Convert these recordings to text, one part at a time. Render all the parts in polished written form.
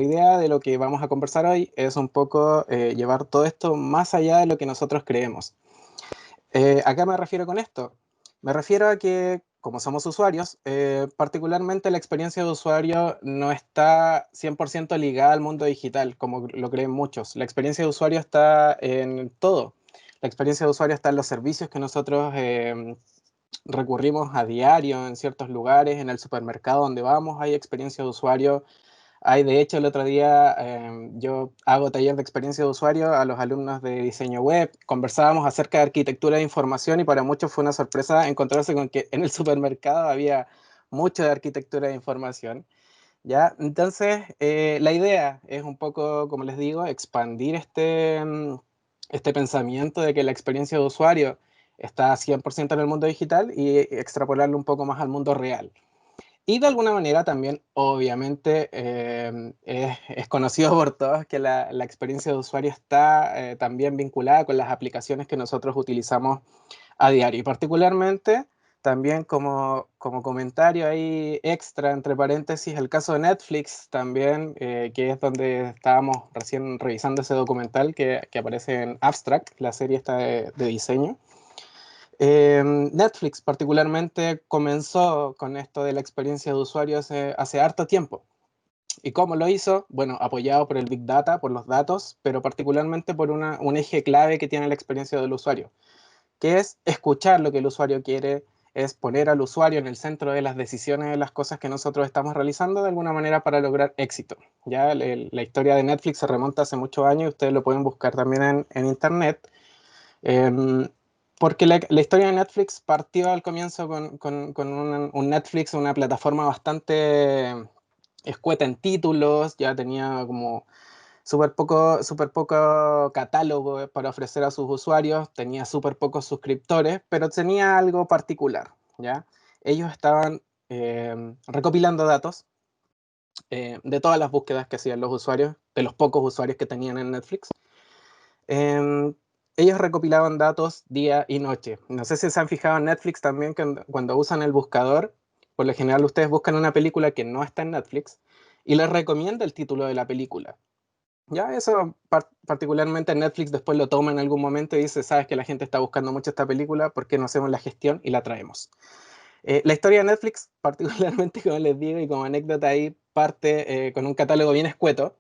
idea de lo que vamos a conversar hoy es un poco llevar todo esto más allá de lo que nosotros creemos. ¿A qué me refiero con esto? Me refiero a que, como somos usuarios, particularmente la experiencia de usuario no está 100% ligada al mundo digital, como lo creen muchos. La experiencia de usuario está en todo. La experiencia de usuario está en los servicios que nosotros recurrimos a diario en ciertos lugares, en el supermercado donde vamos, hay experiencia de usuario. Hay, de hecho, el otro día yo hago taller de experiencia de usuario a los alumnos de diseño web. Conversábamos acerca de arquitectura de información y para muchos fue una sorpresa encontrarse con que en el supermercado había mucho de arquitectura de información. ¿Ya? Entonces, la idea es un poco, como les digo, expandir este pensamiento de que la experiencia de usuario está 100% en el mundo digital y extrapolarlo un poco más al mundo real. Y de alguna manera también, obviamente, es conocido por todos que la experiencia de usuario está también vinculada con las aplicaciones que nosotros utilizamos a diario. Y particularmente, también como comentario ahí extra, entre paréntesis, el caso de Netflix también, que es donde estábamos recién revisando ese documental que aparece en Abstract, la serie esta de diseño. Netflix particularmente comenzó con esto de la experiencia de usuario hace harto tiempo. ¿Y cómo lo hizo? Bueno, apoyado por el Big Data, por los datos, pero particularmente por un eje clave que tiene la experiencia del usuario, que es escuchar lo que el usuario quiere, es poner al usuario en el centro de las decisiones de las cosas que nosotros estamos realizando de alguna manera para lograr éxito. Ya la historia de Netflix se remonta hace muchos años y ustedes lo pueden buscar también en internet. Eh, Porque la historia de Netflix partió al comienzo con un Netflix, una plataforma bastante escueta en títulos, ya tenía como súper poco catálogo para ofrecer a sus usuarios, tenía súper pocos suscriptores, pero tenía algo particular, ¿ya? Ellos estaban recopilando datos de todas las búsquedas que hacían los usuarios, de los pocos usuarios que tenían en Netflix. Eh, Ellos recopilaban datos día y noche. No sé si se han fijado en Netflix también que cuando usan el buscador, por lo general ustedes buscan una película que no está en Netflix y les recomienda el título de la película. Ya eso particularmente Netflix después lo toma en algún momento y dice, sabes que la gente está buscando mucho esta película, ¿por qué no hacemos la gestión y la traemos? La historia de Netflix, particularmente como les digo y como anécdota ahí, parte con un catálogo bien escueto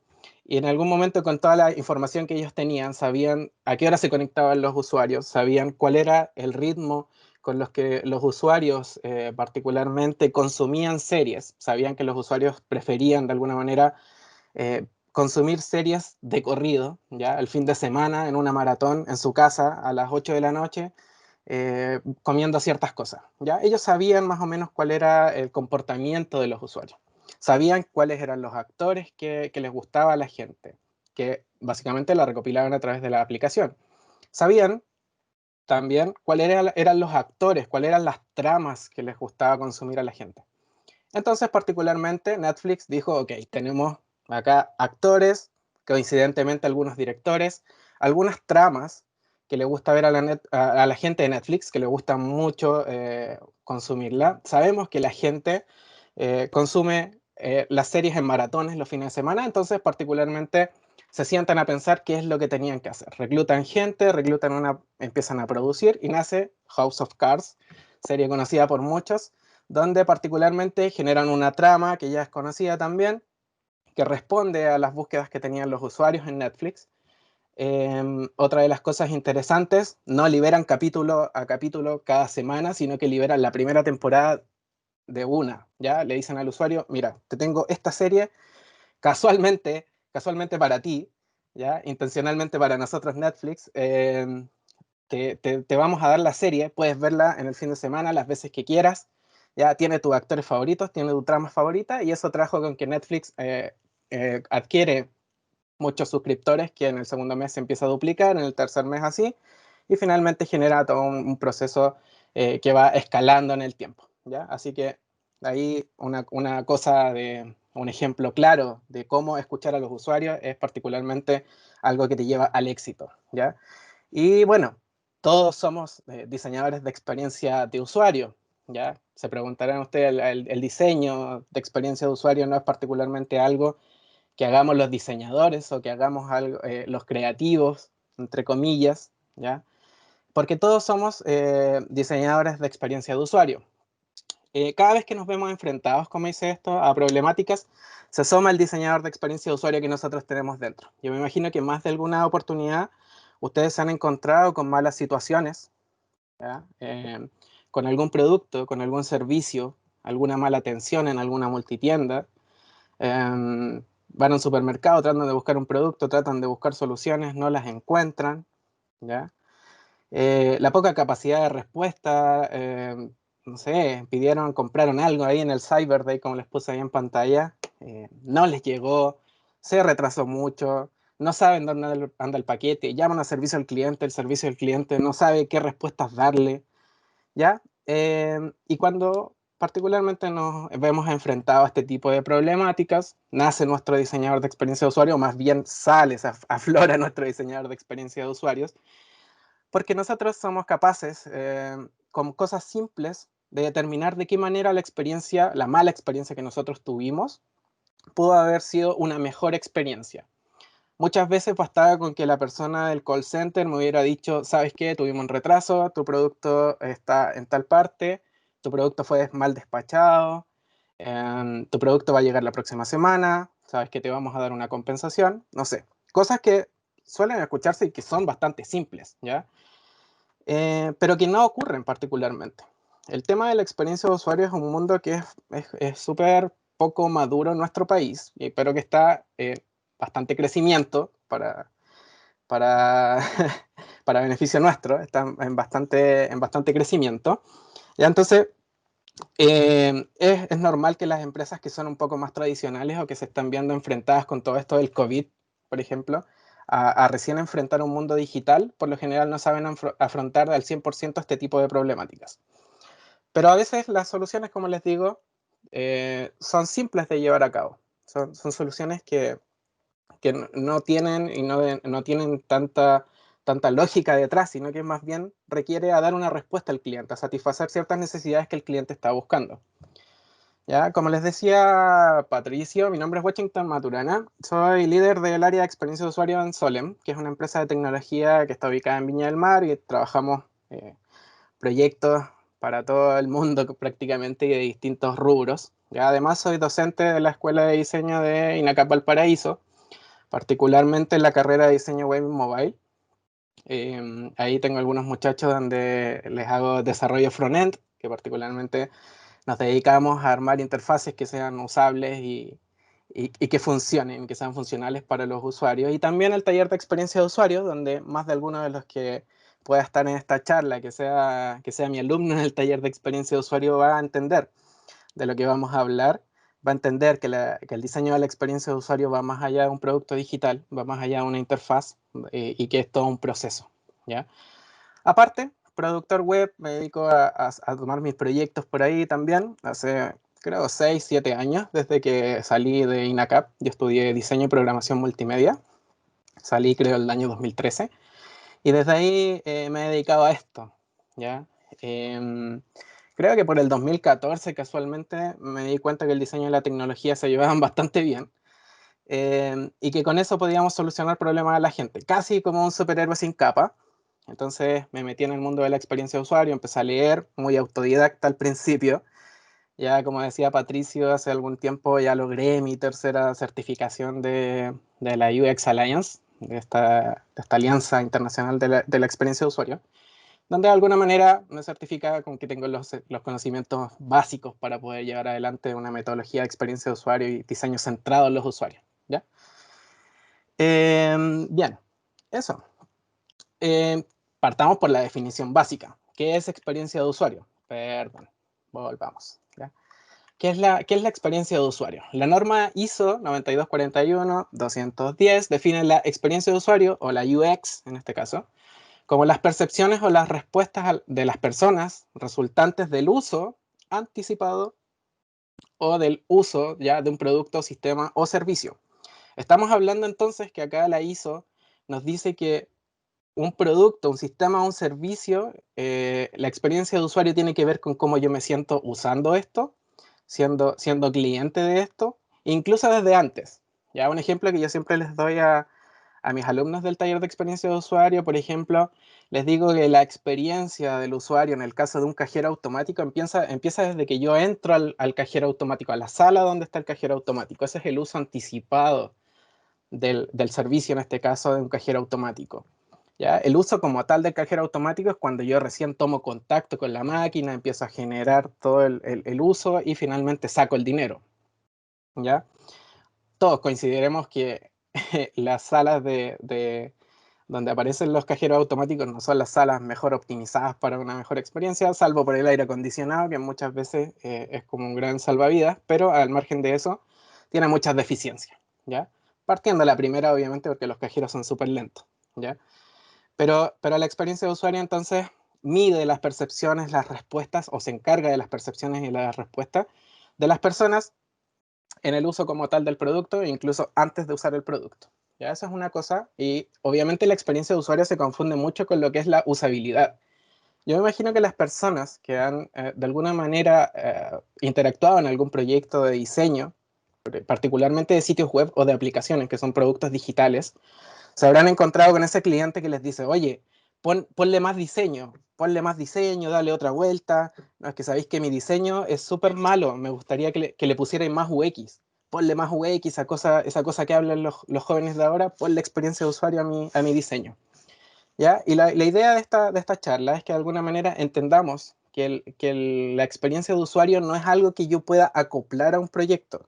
y en algún momento con toda la información que ellos tenían, sabían a qué hora se conectaban los usuarios, sabían cuál era el ritmo con los que los usuarios particularmente consumían series, sabían que los usuarios preferían de alguna manera consumir series de corrido, ya el fin de semana en una maratón en su casa a las 8 de la noche, comiendo ciertas cosas. ¿Ya? Ellos sabían más o menos cuál era el comportamiento de los usuarios. Sabían cuáles eran los actores que les gustaba a la gente, que básicamente la recopilaban a través de la aplicación. Sabían también cuáles eran los actores, cuáles eran las tramas que les gustaba consumir a la gente. Entonces, particularmente, Netflix dijo, ok, tenemos acá actores, coincidentemente algunos directores, algunas tramas que le gusta ver a la gente de Netflix, que le gusta mucho consumirla. Sabemos que la gente consume las series en maratones los fines de semana, entonces particularmente se sientan a pensar qué es lo que tenían que hacer. Reclutan gente, empiezan a producir y nace House of Cards, serie conocida por muchos, donde particularmente generan una trama que ya es conocida también, que responde a las búsquedas que tenían los usuarios en Netflix. Otra de las cosas interesantes, no liberan capítulo a capítulo cada semana, sino que liberan la primera temporada de una, ¿ya? Le dicen al usuario, mira, te tengo esta serie casualmente para ti, ¿ya? Intencionalmente para nosotros Netflix, te vamos a dar la serie, puedes verla en el fin de semana las veces que quieras, ya tiene tus actores favoritos, tiene tu trama favorita y eso trajo con que Netflix adquiere muchos suscriptores que en el segundo mes se empieza a duplicar, en el tercer mes así, y finalmente genera todo un proceso que va escalando en el tiempo, ¿ya? Así que ahí una cosa un ejemplo claro de cómo escuchar a los usuarios es particularmente algo que te lleva al éxito, ¿ya? Y bueno, todos somos diseñadores de experiencia de usuario, ¿ya? Se preguntarán ustedes, el diseño de experiencia de usuario no es particularmente algo que hagamos los diseñadores o que hagamos algo, los creativos, entre comillas, ¿ya? Porque todos somos diseñadores de experiencia de usuario. Cada vez que nos vemos enfrentados, como dice esto, a problemáticas, se asoma el diseñador de experiencia de usuario que nosotros tenemos dentro. Yo me imagino que más de alguna oportunidad ustedes se han encontrado con malas situaciones, ¿ya? Con algún producto, con algún servicio, alguna mala atención en alguna multitienda. Van a un supermercado, tratan de buscar un producto, tratan de buscar soluciones, no las encuentran, ¿ya? La poca capacidad de respuesta, no sé, compraron algo ahí en el Cyber Day, como les puse ahí en pantalla, no les llegó, se retrasó mucho, no saben dónde anda el paquete, llaman a servicio al cliente, el servicio al cliente no sabe qué respuestas darle, ¿ya? Y cuando particularmente nos vemos enfrentados a este tipo de problemáticas, nace nuestro diseñador de experiencia de usuario, o más bien sale, se aflora nuestro diseñador de experiencia de usuarios, porque nosotros somos capaces, con cosas simples, de determinar de qué manera la experiencia, la mala experiencia que nosotros tuvimos, pudo haber sido una mejor experiencia. Muchas veces bastaba con que la persona del call center me hubiera dicho, ¿sabes qué? Tuvimos un retraso, tu producto está en tal parte, tu producto fue mal despachado, tu producto va a llegar la próxima semana, sabes que te vamos a dar una compensación, no sé. Cosas que suelen escucharse y que son bastante simples, ¿ya? Pero que no ocurren particularmente. El tema de la experiencia de usuario es un mundo que es súper poco maduro en nuestro país, pero que está en bastante crecimiento para, para beneficio nuestro, está en bastante crecimiento. Ya, entonces, es normal que las empresas que son un poco más tradicionales o que se están viendo enfrentadas con todo esto del COVID, por ejemplo, a recién enfrentar un mundo digital, por lo general no saben afrontar al 100% este tipo de problemáticas. Pero a veces las soluciones, como les digo, son simples de llevar a cabo. Son soluciones que no tienen y no tienen tanta lógica detrás, sino que más bien requiere a dar una respuesta al cliente, a satisfacer ciertas necesidades que el cliente está buscando. Ya, como les decía Patricio, mi nombre es Washington Maturana, soy líder del área de experiencia de usuario en Solem, que es una empresa de tecnología que está ubicada en Viña del Mar y trabajamos proyectos para todo el mundo prácticamente y de distintos rubros. Ya, además soy docente de la Escuela de Diseño de INACAP Valparaíso, particularmente en la carrera de diseño web y mobile. Ahí tengo algunos muchachos donde les hago desarrollo front-end, que particularmente nos dedicamos a armar interfaces que sean usables y que funcionen, que sean funcionales para los usuarios. Y también el taller de experiencia de usuario, donde más de alguno de los que pueda estar en esta charla, que sea mi alumno en el taller de experiencia de usuario, va a entender de lo que vamos a hablar, va a entender que el diseño de la experiencia de usuario va más allá de un producto digital, va más allá de una interfaz y que es todo un proceso, ¿ya? Aparte, productor web, me dedico a tomar mis proyectos por ahí también, hace creo 6, 7 años, desde que salí de INACAP. Yo estudié diseño y programación multimedia, salí creo el año 2013, y desde ahí me he dedicado a esto, ¿ya? Em, Creo que por el 2014 casualmente me di cuenta que el diseño y la tecnología se llevaban bastante bien, y que con eso podíamos solucionar problemas a la gente, casi como un superhéroe sin capa. Entonces me metí en el mundo de la experiencia de usuario, empecé a leer, muy autodidacta al principio. Ya como decía Patricio, hace algún tiempo ya logré mi tercera certificación de la UX Alliance, de esta alianza internacional de la experiencia de usuario, donde de alguna manera me certifica con que tengo los conocimientos básicos para poder llevar adelante una metodología de experiencia de usuario y diseño centrado en los usuarios, ¿ya? Bien, eso. Eh, Partamos por la definición básica. ¿Qué es experiencia de usuario? Perdón, volvamos, ¿ya? ¿Qué es la experiencia de usuario? La norma ISO 9241-210 define la experiencia de usuario, o la UX en este caso, como las percepciones o las respuestas de las personas resultantes del uso anticipado o del uso ya de un producto, sistema o servicio. Estamos hablando entonces que acá la ISO nos dice que un producto, un sistema, un servicio, la experiencia de usuario tiene que ver con cómo yo me siento usando esto, siendo cliente de esto, incluso desde antes. Ya, un ejemplo que yo siempre les doy a mis alumnos del taller de experiencia de usuario, por ejemplo, les digo que la experiencia del usuario en el caso de un cajero automático empieza desde que yo entro al cajero automático, a la sala donde está el cajero automático. Ese es el uso anticipado del servicio, en este caso de un cajero automático. ¿Ya? El uso como tal del cajero automático es cuando yo recién tomo contacto con la máquina, empiezo a generar todo el uso y finalmente saco el dinero. ¿Ya? Todos coincidiremos que las salas donde aparecen los cajeros automáticos no son las salas mejor optimizadas para una mejor experiencia, salvo por el aire acondicionado, que muchas veces es como un gran salvavidas, pero al margen de eso, tiene muchas deficiencias, ¿ya? Partiendo la primera, obviamente, porque los cajeros son súper lentos, ¿ya? Pero la experiencia de usuario, entonces, mide las percepciones, las respuestas, o se encarga de las percepciones y las respuestas de las personas en el uso como tal del producto, incluso antes de usar el producto. ¿Ya? Esa es una cosa, y obviamente la experiencia de usuario se confunde mucho con lo que es la usabilidad. Yo me imagino que las personas que han de alguna manera interactuado en algún proyecto de diseño, particularmente de sitios web o de aplicaciones que son productos digitales, se habrán encontrado con ese cliente que les dice, oye, ponle más diseño, dale otra vuelta. No, es que sabéis que mi diseño es súper malo, me gustaría que le pusierais más UX. Ponle más UX, esa cosa que hablan los jóvenes de ahora, ponle experiencia de usuario a mi diseño. ¿Ya? Y la idea de esta charla es que de alguna manera entendamos la experiencia de usuario no es algo que yo pueda acoplar a un proyecto,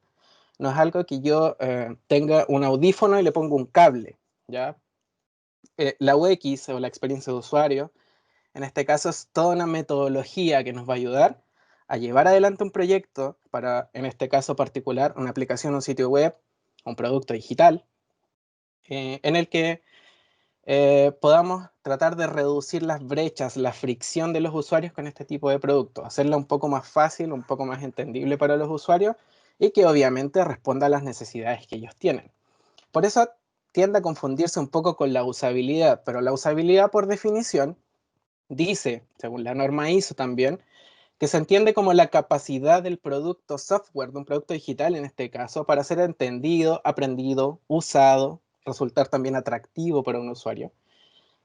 no es algo que yo tenga un audífono y le pongo un cable, ¿ya? La UX o la experiencia de usuario, en este caso es toda una metodología que nos va a ayudar a llevar adelante un proyecto para, en este caso particular, una aplicación, un sitio web, un producto digital, en el que podamos tratar de reducir las brechas, la fricción de los usuarios con este tipo de productos, hacerla un poco más fácil, un poco más entendible para los usuarios y que obviamente responda a las necesidades que ellos tienen. Por eso tiende a confundirse un poco con la usabilidad, pero la usabilidad por definición dice, según la norma ISO también, que se entiende como la capacidad del producto software, de un producto digital en este caso, para ser entendido, aprendido, usado, resultar también atractivo para un usuario,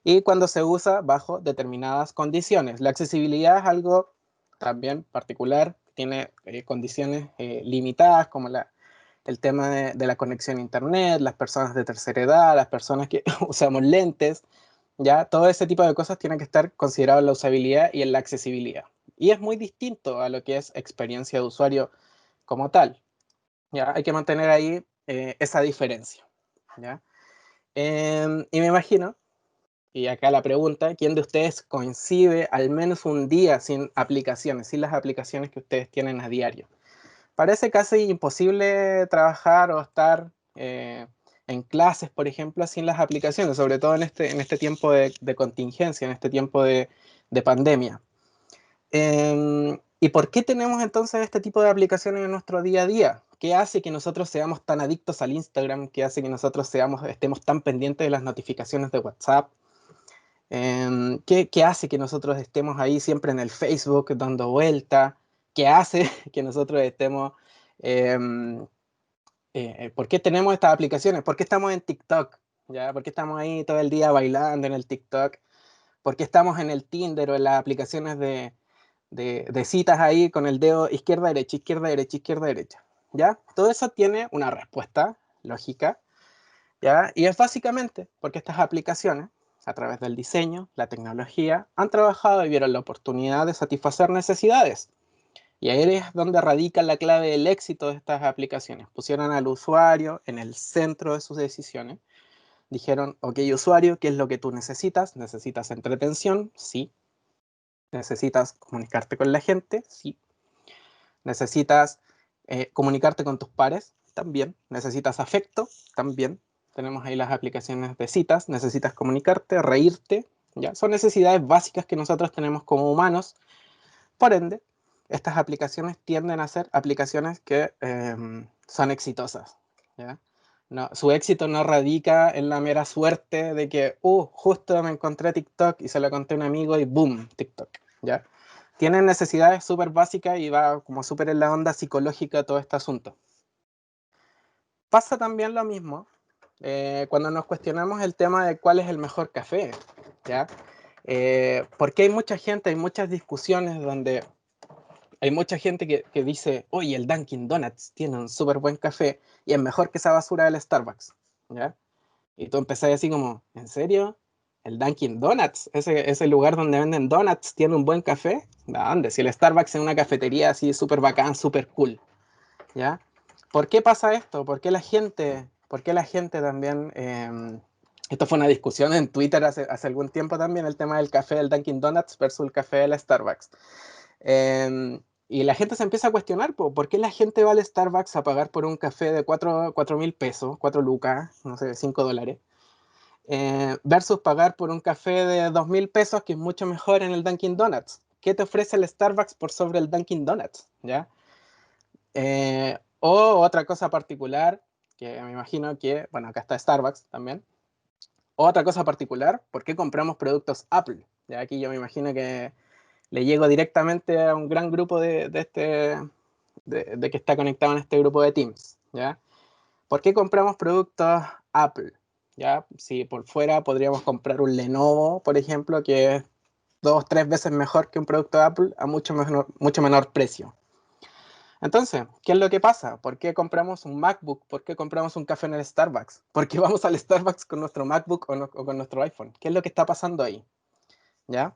y cuando se usa bajo determinadas condiciones. La accesibilidad es algo también particular, tiene condiciones limitadas como el tema de la conexión a internet, las personas de tercera edad, las personas que usamos lentes, ya todo ese tipo de cosas tienen que estar considerados en la usabilidad y en la accesibilidad. Y es muy distinto a lo que es experiencia de usuario como tal. Ya hay que mantener ahí esa diferencia. ¿Ya? Y me imagino, y acá la pregunta, ¿quién de ustedes coincide al menos un día sin aplicaciones, sin las aplicaciones que ustedes tienen a diario? Parece casi imposible trabajar o estar en clases, por ejemplo, sin las aplicaciones, sobre todo en este tiempo de contingencia, en este tiempo de pandemia. ¿Y por qué tenemos entonces este tipo de aplicaciones en nuestro día a día? ¿Qué hace que nosotros seamos tan adictos al Instagram? ¿Qué hace que nosotros estemos tan pendientes de las notificaciones de WhatsApp? ¿Qué hace que nosotros estemos ahí siempre en el Facebook dando vuelta? ¿Qué hace que nosotros estemos... em, ¿por qué tenemos estas aplicaciones? ¿Por qué estamos en TikTok? ¿Ya? ¿Por qué estamos ahí todo el día bailando en el TikTok? ¿Por qué estamos en el Tinder o en las aplicaciones de citas ahí con el dedo izquierda, derecha, izquierda, derecha, izquierda, derecha? ¿Ya? Todo eso tiene una respuesta lógica, ¿ya? Y es básicamente porque estas aplicaciones, a través del diseño, la tecnología, han trabajado y vieron la oportunidad de satisfacer necesidades. Y ahí es donde radica la clave del éxito de estas aplicaciones. Pusieron al usuario en el centro de sus decisiones. Dijeron, ok, usuario, ¿qué es lo que tú necesitas? ¿Necesitas entretención? Sí. ¿Necesitas comunicarte con la gente? Sí. ¿Necesitas comunicarte con tus pares? También. ¿Necesitas afecto? También. Tenemos ahí las aplicaciones de citas. ¿Necesitas comunicarte, reírte? ¿Ya? Son necesidades básicas que nosotros tenemos como humanos. Por ende, estas aplicaciones tienden a ser aplicaciones que son exitosas. ¿Ya? No, su éxito no radica en la mera suerte de que, justo me encontré TikTok y se lo conté a un amigo y boom, TikTok. ¿Ya? Tienen necesidades súper básicas y va como súper en la onda psicológica todo este asunto. Pasa también lo mismo cuando nos cuestionamos el tema de cuál es el mejor café, ¿ya? Porque hay mucha gente, hay muchas discusiones donde hay mucha gente que dice, oye, el Dunkin' Donuts tiene un súper buen café y es mejor que esa basura del Starbucks, ¿ya? Y tú empezás así como, ¿en serio? ¿El Dunkin' Donuts? ¿Ese lugar donde venden donuts tiene un buen café? ¿De dónde? Si el Starbucks es una cafetería así súper bacán, súper cool, ¿ya? ¿Por qué pasa esto? ¿Por qué la gente también... esto fue una discusión en Twitter hace algún tiempo también, el tema del café del Dunkin' Donuts versus el café de la Starbucks. Y la gente se empieza a cuestionar, ¿por qué la gente va al Starbucks a pagar por un café de 4.000 pesos, 4 lucas, no sé, $5, versus pagar por un café de 2.000 pesos que es mucho mejor en el Dunkin' Donuts? ¿Qué te ofrece el Starbucks por sobre el Dunkin' Donuts? ¿Ya? O otra cosa particular, que me imagino que, bueno, acá está Starbucks también. Otra cosa particular, ¿por qué compramos productos Apple? Ya aquí yo me imagino que le llego directamente a un gran grupo de que está conectado en este grupo de Teams, ¿ya? ¿Por qué compramos productos Apple? ¿Ya? Si por fuera podríamos comprar un Lenovo, por ejemplo, que es 2 o 3 veces mejor que un producto Apple a mucho menor precio. Entonces, ¿qué es lo que pasa? ¿Por qué compramos un MacBook? ¿Por qué compramos un café en el Starbucks? ¿Por qué vamos al Starbucks con nuestro MacBook o con nuestro iPhone? ¿Qué es lo que está pasando ahí? ¿Ya?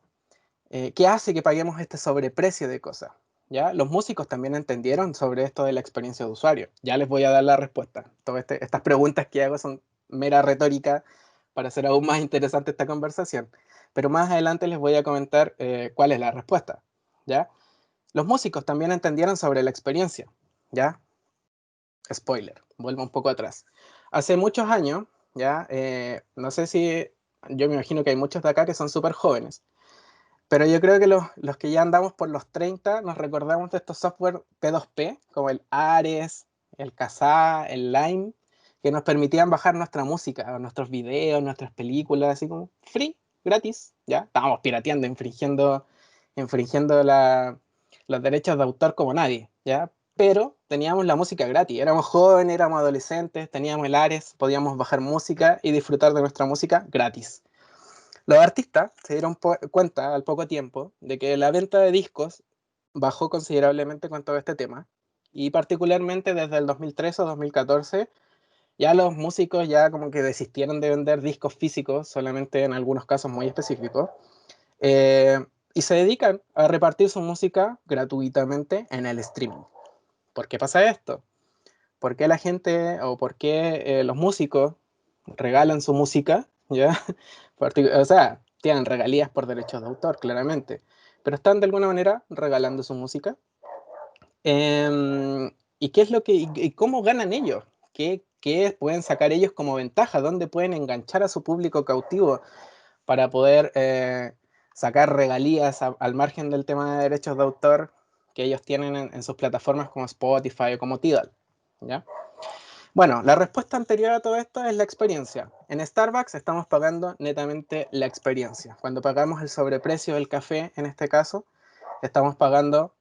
¿Qué hace que paguemos este sobreprecio de cosas? ¿Ya? Los músicos también entendieron sobre esto de la experiencia de usuario. Ya les voy a dar la respuesta. Todas estas preguntas que hago son mera retórica para hacer aún más interesante esta conversación. Pero más adelante les voy a comentar cuál es la respuesta. ¿Ya? Los músicos también entendieron sobre la experiencia. ¿Ya? Spoiler, vuelvo un poco atrás. Hace muchos años, ¿ya? No sé si, yo me imagino que hay muchos de acá que son súper jóvenes. Pero yo creo que los que ya andamos por los 30 nos recordamos de estos software P2P, como el Ares, el Kazaa, el Lime, que nos permitían bajar nuestra música, nuestros videos, nuestras películas, así como free, gratis, ¿ya? Estábamos pirateando, infringiendo los derechos de autor como nadie, ¿ya? Pero teníamos la música gratis, éramos jóvenes, éramos adolescentes, teníamos el Ares, podíamos bajar música y disfrutar de nuestra música gratis. Los artistas se dieron cuenta al poco tiempo de que la venta de discos bajó considerablemente con todo este tema y particularmente desde el 2013 o 2014 ya los músicos ya como que desistieron de vender discos físicos, solamente en algunos casos muy específicos, eh, y se dedican a repartir su música gratuitamente en el streaming. ¿Por qué pasa esto? ¿Por qué la gente o por qué los músicos regalan su música? ¿Ya? O sea, tienen regalías por derechos de autor, claramente, pero están de alguna manera regalando su música. ¿Y qué es lo y cómo ganan ellos? ¿Qué pueden sacar ellos como ventaja? ¿Dónde pueden enganchar a su público cautivo para poder sacar regalías al margen del tema de derechos de autor que ellos tienen en sus plataformas como Spotify o como Tidal? ¿Ya? Bueno, la respuesta anterior a todo esto es la experiencia. En Starbucks estamos pagando netamente la experiencia. Cuando pagamos el sobreprecio del café, en este caso, estamos pagando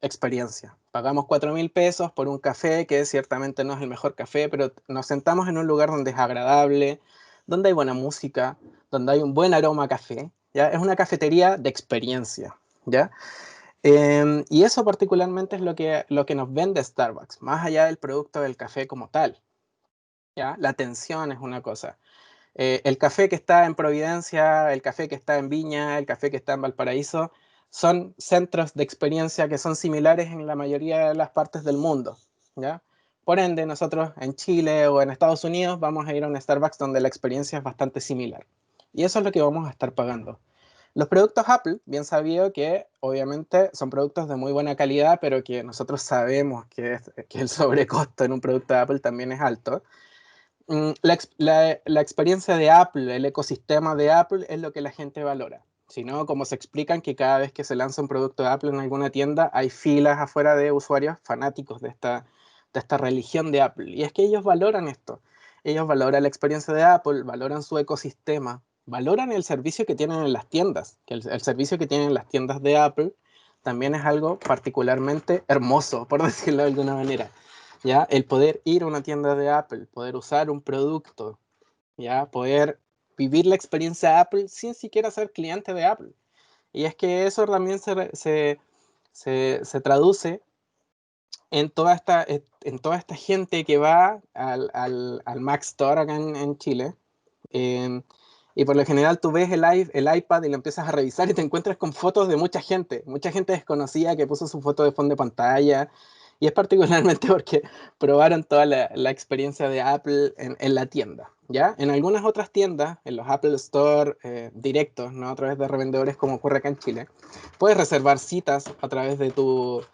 experiencia. Pagamos 4.000 pesos por un café que ciertamente no es el mejor café, pero nos sentamos en un lugar donde es agradable, donde hay buena música, donde hay un buen aroma a café. ¿Ya? Es una cafetería de experiencia. ¿Ya? Y eso particularmente es lo que nos vende Starbucks, más allá del producto del café como tal. ¿Ya? La atención es una cosa. El café que está en Providencia, el café que está en Viña, el café que está en Valparaíso, son centros de experiencia que son similares en la mayoría de las partes del mundo. ¿Ya? Por ende, nosotros en Chile o en Estados Unidos vamos a ir a un Starbucks donde la experiencia es bastante similar. Y eso es lo que vamos a estar pagando. Los productos Apple, bien sabido que obviamente son productos de muy buena calidad, pero que nosotros sabemos que el sobrecosto en un producto de Apple también es alto. La experiencia de Apple, el ecosistema de Apple es lo que la gente valora. Si no, como se explican que cada vez que se lanza un producto de Apple en alguna tienda, hay filas afuera de usuarios fanáticos de esta religión de Apple. Y es que ellos valoran esto. Ellos valoran la experiencia de Apple, valoran su ecosistema, valoran el servicio que tienen en las tiendas, que el servicio que tienen en las tiendas de Apple también es algo particularmente hermoso, por decirlo de alguna manera. ¿ya? El poder ir a una tienda de Apple, poder usar un producto, ¿ya? Poder vivir la experiencia Apple sin siquiera ser cliente de Apple. Y es que eso también se traduce en toda esta gente que va al Mac Store acá en Chile. eh, y por lo general tú ves el iPad y lo empiezas a revisar y te encuentras con fotos de mucha gente desconocida que puso su foto de fondo de pantalla. Y es particularmente porque probaron toda la experiencia de Apple en la tienda, ¿ya? En algunas otras tiendas, en los Apple Store directos, ¿no? A través de revendedores como ocurre acá en Chile, puedes reservar citas a través de tu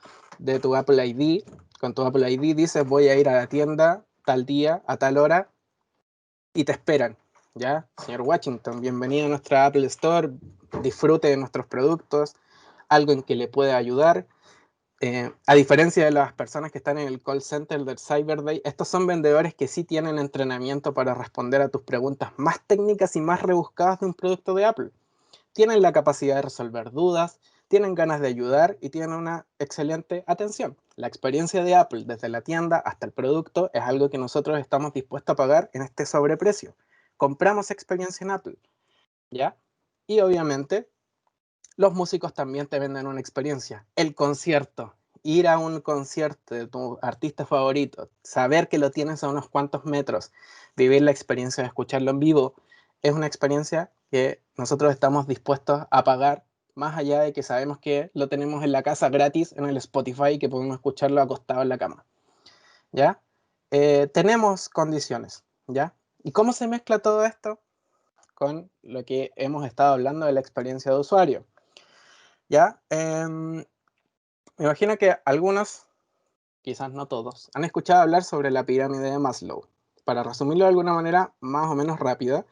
Apple ID. Con tu Apple ID dices, voy a ir a la tienda tal día, a tal hora, y te esperan, ¿ya? Señor Washington, bienvenido a nuestra Apple Store, disfrute de nuestros productos, algo en que le pueda ayudar. A diferencia de las personas que están en el call center del Cyber Day, estos son vendedores que sí tienen entrenamiento para responder a tus preguntas más técnicas y más rebuscadas de un producto de Apple. Tienen la capacidad de resolver dudas, tienen ganas de ayudar y tienen una excelente atención. La experiencia de Apple desde la tienda hasta el producto es algo que nosotros estamos dispuestos a pagar en este sobreprecio. Compramos experiencia en Apple, ¿ya? Y obviamente los músicos también te venden una experiencia. El concierto, ir a un concierto de tu artista favorito, saber que lo tienes a unos cuantos metros, vivir la experiencia de escucharlo en vivo, es una experiencia que nosotros estamos dispuestos a pagar, más allá de que sabemos que lo tenemos en la casa gratis en el Spotify y que podemos escucharlo acostado en la cama, ¿ya? Tenemos condiciones, ¿ya? ¿Y cómo se mezcla todo esto con lo que hemos estado hablando de la experiencia de usuario? ¿Ya? Me imagino que algunos, quizás no todos, han escuchado hablar sobre la pirámide de Maslow. Para resumirlo de alguna manera más o menos rápida,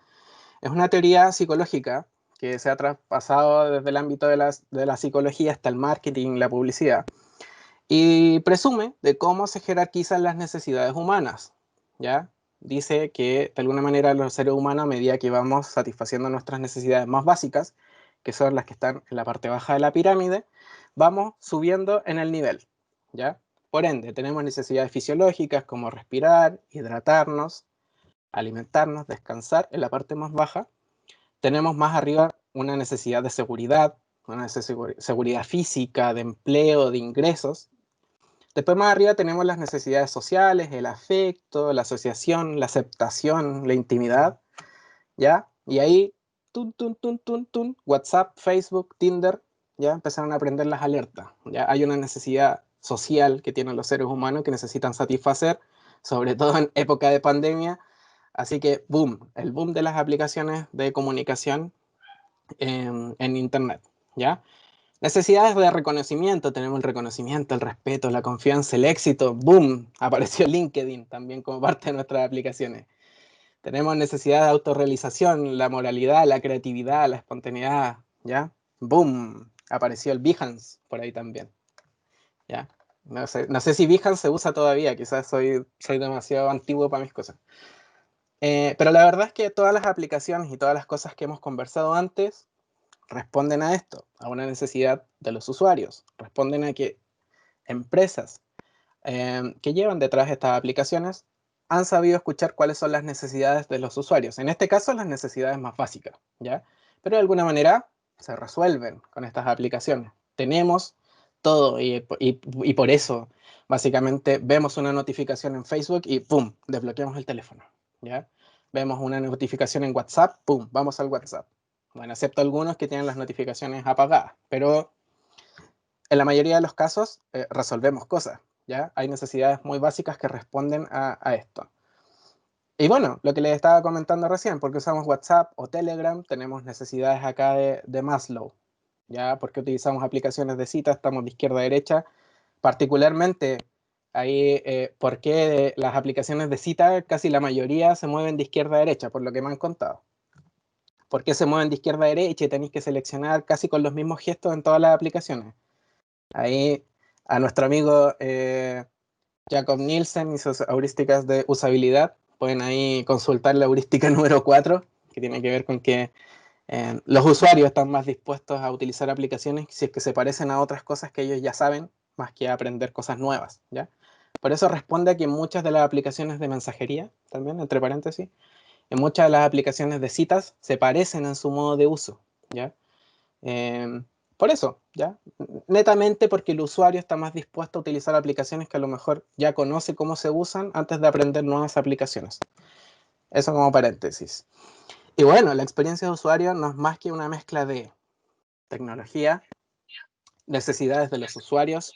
es una teoría psicológica que se ha traspasado desde el ámbito de la psicología hasta el marketing, la publicidad, y presume de cómo se jerarquizan las necesidades humanas, ¿ya? Dice que de alguna manera los seres humanos, a medida que vamos satisfaciendo nuestras necesidades más básicas, que son las que están en la parte baja de la pirámide, vamos subiendo en el nivel, ¿ya? Por ende, tenemos necesidades fisiológicas como respirar, hidratarnos, alimentarnos, descansar en la parte más baja. Tenemos más arriba una necesidad de seguridad, una seguridad física, de empleo, de ingresos. Después más arriba tenemos las necesidades sociales, el afecto, la asociación, la aceptación, la intimidad, ¿ya? Y ahí, WhatsApp, Facebook, Tinder, ya empezaron a aprender las alertas, ¿ya? Hay una necesidad social que tienen los seres humanos que necesitan satisfacer, sobre todo en época de pandemia, así que, boom, el boom de las aplicaciones de comunicación en Internet, ¿ya? Necesidades de reconocimiento, tenemos el reconocimiento, el respeto, la confianza, el éxito, boom, apareció LinkedIn también como parte de nuestras aplicaciones. Tenemos necesidad de autorrealización, la moralidad, la creatividad, la espontaneidad, ¿ya? Boom, apareció el Behance por ahí también, ¿ya? No sé si Behance se usa todavía, quizás soy demasiado antiguo para mis cosas. Pero la verdad es que todas las aplicaciones y todas las cosas que hemos conversado antes responden a esto, a una necesidad de los usuarios, responden a que empresas que llevan detrás estas aplicaciones han sabido escuchar cuáles son las necesidades de los usuarios. En este caso, las necesidades más básicas, ¿ya? Pero de alguna manera se resuelven con estas aplicaciones. Tenemos todo y por eso, básicamente, vemos una notificación en Facebook y ¡pum! Desbloqueamos el teléfono, ¿ya? Vemos una notificación en WhatsApp, ¡pum! Vamos al WhatsApp. Bueno, excepto algunos que tienen las notificaciones apagadas, pero en la mayoría de los casos resolvemos cosas, ¿ya? Hay necesidades muy básicas que responden a esto. Y bueno, lo que les estaba comentando recién, porque usamos WhatsApp o Telegram, tenemos necesidades acá de Maslow, ¿ya? Porque utilizamos aplicaciones de cita, estamos de izquierda a derecha, particularmente ahí, ¿por qué las aplicaciones de cita, casi la mayoría se mueven de izquierda a derecha, por lo que me han contado? ¿Por qué se mueven de izquierda a derecha y tenéis que seleccionar casi con los mismos gestos en todas las aplicaciones? Ahí a nuestro amigo Jacob Nielsen y sus heurísticas de usabilidad. Pueden ahí consultar la heurística número 4, que tiene que ver con que los usuarios están más dispuestos a utilizar aplicaciones si es que se parecen a otras cosas que ellos ya saben, más que a aprender cosas nuevas, ¿ya? Por eso responde a que muchas de las aplicaciones de mensajería, también, entre paréntesis, en muchas de las aplicaciones de citas se parecen en su modo de uso, ¿ya? Eh, por eso, ¿ya? Netamente porque el usuario está más dispuesto a utilizar aplicaciones que a lo mejor ya conoce cómo se usan antes de aprender nuevas aplicaciones. Eso como paréntesis. Y bueno, la experiencia de usuario no es más que una mezcla de tecnología, necesidades de los usuarios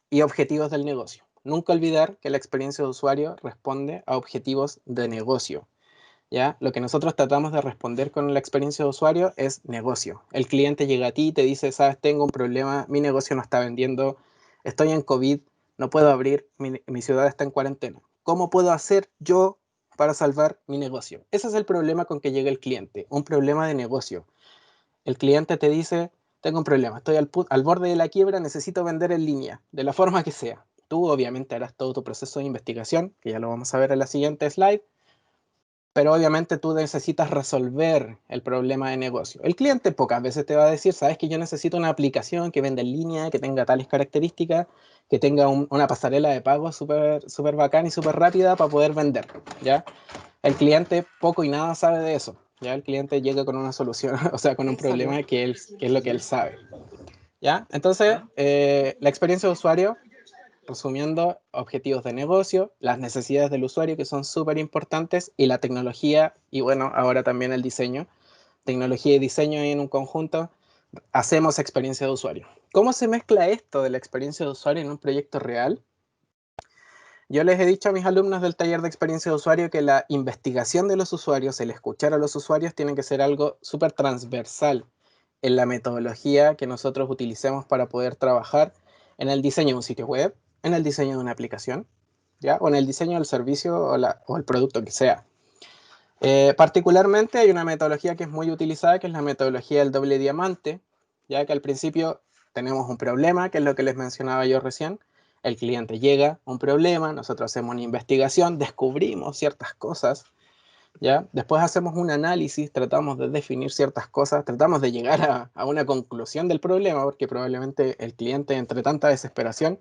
y objetivos del negocio. Nunca olvidar que la experiencia de usuario responde a objetivos de negocio. ¿Ya? Lo que nosotros tratamos de responder con la experiencia de usuario es negocio. El cliente llega a ti y te dice, sabes, tengo un problema, mi negocio no está vendiendo, estoy en COVID, no puedo abrir, mi ciudad está en cuarentena. ¿Cómo puedo hacer yo para salvar mi negocio? Ese es el problema con que llega el cliente, un problema de negocio. El cliente te dice, tengo un problema, estoy al borde de la quiebra, necesito vender en línea, de la forma que sea. Tú obviamente harás todo tu proceso de investigación, que ya lo vamos a ver en la siguiente slide, pero obviamente tú necesitas resolver el problema de negocio. El cliente pocas veces te va a decir, sabes que yo necesito una aplicación que venda en línea, que tenga tales características, que tenga una pasarela de pago súper super bacán y súper rápida para poder vender, ¿ya? El cliente poco y nada sabe de eso, ¿ya? El cliente llega con una solución, o sea, con un problema que es lo que él sabe, ¿ya? Entonces, la experiencia de usuario, resumiendo, objetivos de negocio, las necesidades del usuario que son súper importantes y la tecnología y bueno, ahora también el diseño. Tecnología y diseño en un conjunto, hacemos experiencia de usuario. ¿Cómo se mezcla esto de la experiencia de usuario en un proyecto real? Yo les he dicho a mis alumnos del taller de experiencia de usuario que la investigación de los usuarios, el escuchar a los usuarios, tiene que ser algo súper transversal en la metodología que nosotros utilicemos para poder trabajar en el diseño de un sitio web, en el diseño de una aplicación, ¿ya? O en el diseño del servicio o el producto que sea. Particularmente hay una metodología que es muy utilizada, que es la metodología del doble diamante, ya que al principio tenemos un problema, que es lo que les mencionaba yo recién. El cliente llega a un problema, nosotros hacemos una investigación, descubrimos ciertas cosas, ¿ya? Después hacemos un análisis, tratamos de definir ciertas cosas, tratamos de llegar a una conclusión del problema, porque probablemente el cliente, entre tanta desesperación,